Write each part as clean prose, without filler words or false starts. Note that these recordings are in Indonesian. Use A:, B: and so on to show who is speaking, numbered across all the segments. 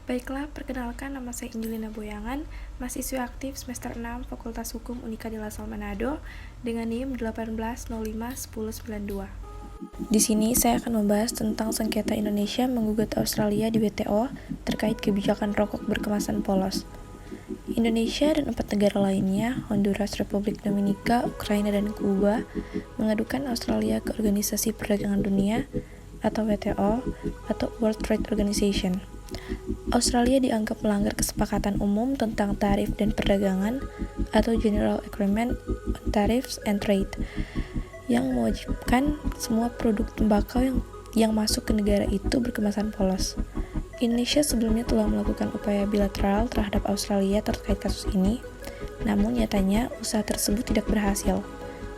A: Baiklah, perkenalkan nama saya Angelina Boyangan, mahasiswi aktif semester 6 Fakultas Hukum Unika de La Salle Manado dengan NIM 18051092. Di sini saya akan membahas tentang sengketa Indonesia menggugat Australia di WTO terkait kebijakan rokok berkemasan polos. Indonesia dan 4 negara lainnya, Honduras, Republik Dominika, Ukraina, dan Kuba, mengadukan Australia ke Organisasi Perdagangan Dunia atau WTO atau World Trade Organization. Australia dianggap melanggar kesepakatan umum tentang tarif dan perdagangan atau General Agreement on Tariffs and Trade yang mewajibkan semua produk tembakau yang masuk ke negara itu berkemasan polos. Indonesia sebelumnya telah melakukan upaya bilateral terhadap Australia terkait kasus ini, namun nyatanya usaha tersebut tidak berhasil.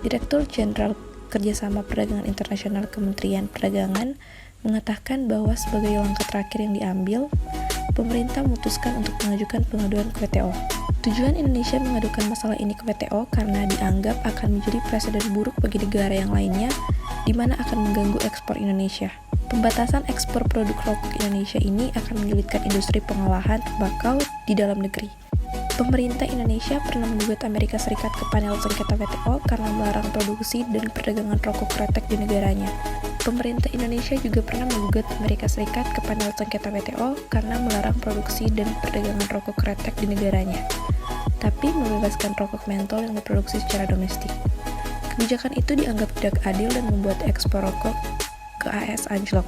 A: Direktur Jenderal Kerjasama Perdagangan Internasional Kementerian Perdagangan mengatakan bahwa sebagai langkah terakhir yang diambil, pemerintah memutuskan untuk mengajukan pengaduan ke WTO. Tujuan Indonesia mengadukan masalah ini ke WTO karena dianggap akan menjadi presiden buruk bagi negara yang lainnya, di mana akan mengganggu ekspor Indonesia. Pembatasan ekspor produk rokok Indonesia ini akan menyulitkan industri pengolahan tembakau di dalam negeri. Pemerintah Indonesia pernah menggugat Amerika Serikat ke panel sengketa WTO karena melarang produksi dan perdagangan rokok kretek di negaranya. Pemerintah Indonesia juga pernah menggugat Amerika Serikat ke panel sengketa WTO karena melarang produksi dan perdagangan rokok kretek di negaranya, tapi membebaskan rokok mentol yang diproduksi secara domestik. Kebijakan itu dianggap tidak adil dan membuat ekspor rokok ke AS anjlok.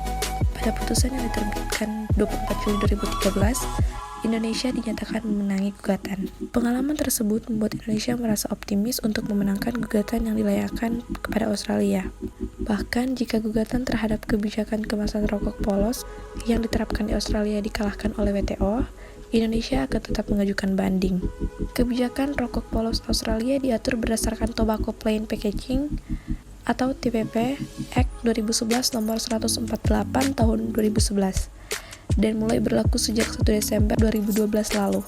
A: Pada putusan yang diterbitkan 24 Juli 2013, Indonesia dinyatakan memenangi gugatan. Pengalaman tersebut membuat Indonesia merasa optimis untuk memenangkan gugatan yang dilayangkan kepada Australia. Bahkan jika gugatan terhadap kebijakan kemasan rokok polos yang diterapkan di Australia dikalahkan oleh WTO, Indonesia akan tetap mengajukan banding. Kebijakan rokok polos Australia diatur berdasarkan Tobacco Plain Packaging atau TPP Act 2011 nomor 148 tahun 2011 dan mulai berlaku sejak 1 Desember 2012 lalu.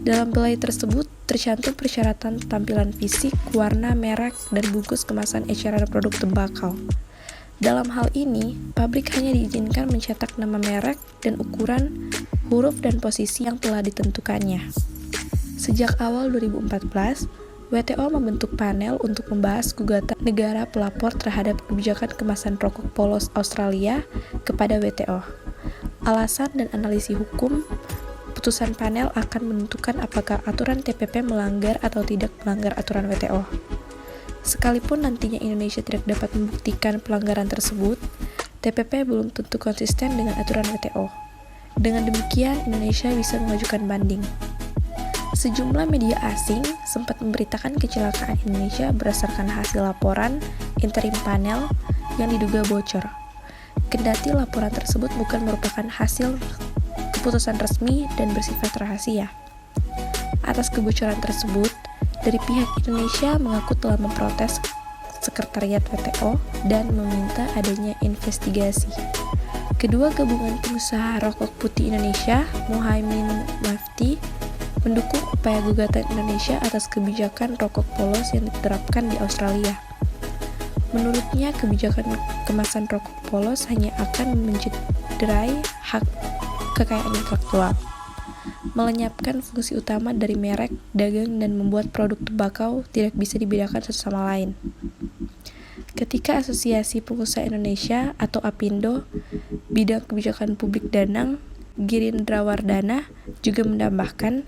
A: Dalam belai tersebut tercantum persyaratan tampilan fisik, warna, merek, dan bungkus kemasan eceran produk tembakau. Dalam hal ini, pabrik hanya diizinkan mencetak nama merek dan ukuran, huruf, dan posisi yang telah ditentukannya. Sejak awal 2014, WTO membentuk panel untuk membahas gugatan negara pelapor terhadap kebijakan kemasan rokok polos Australia kepada WTO. Alasan dan analisis hukum putusan panel akan menentukan apakah aturan TPP melanggar atau tidak melanggar aturan WTO. Sekalipun nantinya Indonesia tidak dapat membuktikan pelanggaran tersebut, TPP belum tentu konsisten dengan aturan WTO. Dengan demikian, Indonesia bisa mengajukan banding. Sejumlah media asing sempat memberitakan kecelakaan Indonesia berdasarkan hasil laporan interim panel yang diduga bocor. Kendati laporan tersebut bukan merupakan hasil keputusan resmi dan bersifat rahasia. Atas kebocoran tersebut, dari pihak Indonesia mengaku telah memprotes Sekretariat WTO dan meminta adanya investigasi. Kedua gabungan pengusaha rokok putih Indonesia, Muhaimin Mufti, mendukung upaya gugatan Indonesia atas kebijakan rokok polos yang diterapkan di Australia. Menurutnya, kebijakan kemasan rokok polos hanya akan mencederai hak kekayaan intelektual, melenyapkan fungsi utama dari merek, dagang, dan membuat produk tembakau tidak bisa dibedakan satu sama lain. Ketika Asosiasi Pengusaha Indonesia atau APindo, bidang kebijakan publik Danang, Girindrawardana, juga menambahkan,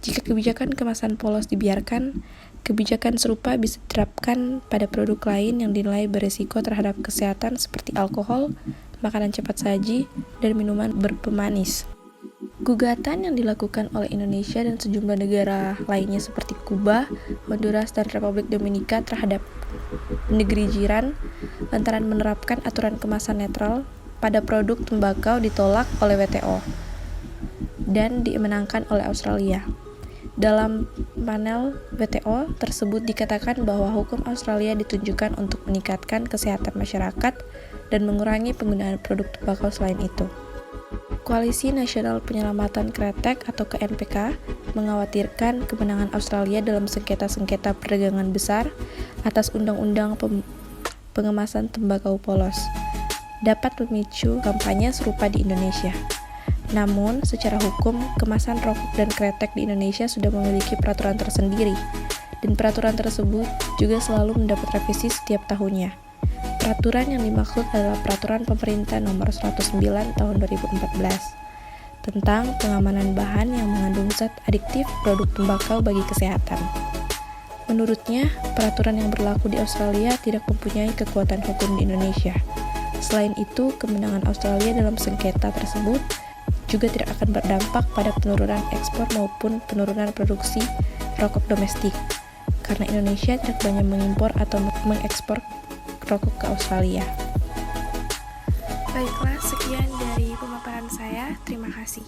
A: jika kebijakan kemasan polos dibiarkan, kebijakan serupa bisa diterapkan pada produk lain yang dinilai berisiko terhadap kesehatan seperti alkohol, makanan cepat saji, dan minuman berpemanis. Gugatan yang dilakukan oleh Indonesia dan sejumlah negara lainnya seperti Kuba, Honduras, dan Republik Dominika terhadap negeri jiran lantaran menerapkan aturan kemasan netral pada produk tembakau ditolak oleh WTO dan dimenangkan oleh Australia. Dalam panel WTO tersebut dikatakan bahwa hukum Australia ditunjukkan untuk meningkatkan kesehatan masyarakat dan mengurangi penggunaan produk tembakau selain itu. Koalisi Nasional Penyelamatan Kretek atau KNPK mengkhawatirkan kemenangan Australia dalam sengketa-sengketa perdagangan besar atas undang-undang pengemasan tembakau polos dapat memicu kampanye serupa di Indonesia. Namun, secara hukum, kemasan rokok dan kretek di Indonesia sudah memiliki peraturan tersendiri, dan peraturan tersebut juga selalu mendapat revisi setiap tahunnya. Peraturan yang dimaksud adalah Peraturan Pemerintah Nomor 109 Tahun 2014 tentang pengamanan bahan yang mengandung zat adiktif produk tembakau bagi kesehatan. Menurutnya, peraturan yang berlaku di Australia tidak mempunyai kekuatan hukum di Indonesia. Selain itu, kemenangan Australia dalam sengketa tersebut juga tidak akan berdampak pada penurunan ekspor maupun penurunan produksi rokok domestik, karena Indonesia tidak banyak mengimpor atau mengekspor rokok ke Australia. Baiklah, sekian dari pemaparan saya. Terima kasih.